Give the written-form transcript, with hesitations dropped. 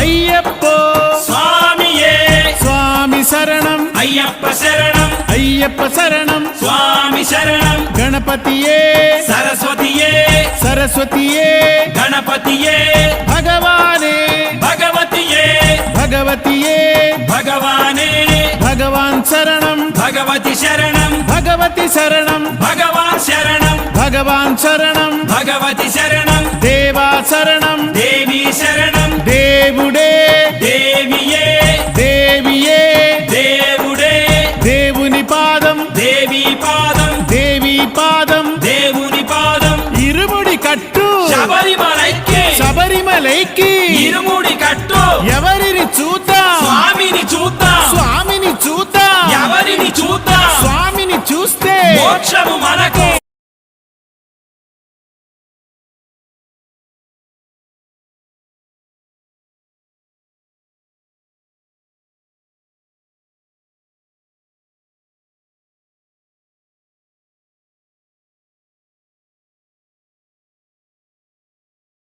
అయ్యప్పో స్వామియే స్వామి శరణం అయ్యప్ప శరణం అయ్యప్ప శరణం స్వామి శరణం గణపతియే సరస్వతియే సరస్వతియే గణపతియే భగవానే భగవతియే భగవతియే భగవానే భగవాన్ శరణం భగవతి శరణం భగవతి శరణం భగవాన్ శరణం భగవాన్ శరణం భగవతి శరణం దేవా శరణం దేవి శరణం దేవుడే దేవియే దేవియే దేవుడే దేవుని పాదం దేవి పాదం దేవి పాదం దేవుని పాదం ఇరుముడి కట్టు శబరిమలైకి శబరిమలైకి ఇరుముడి కట్టు ఎవరిని చూద్దాం స్వామిని చూద్దాం స్వామిని చూద్దాం ఎవరిని చూద్దాం స్వామిని చూస్తే మోక్షము మనకు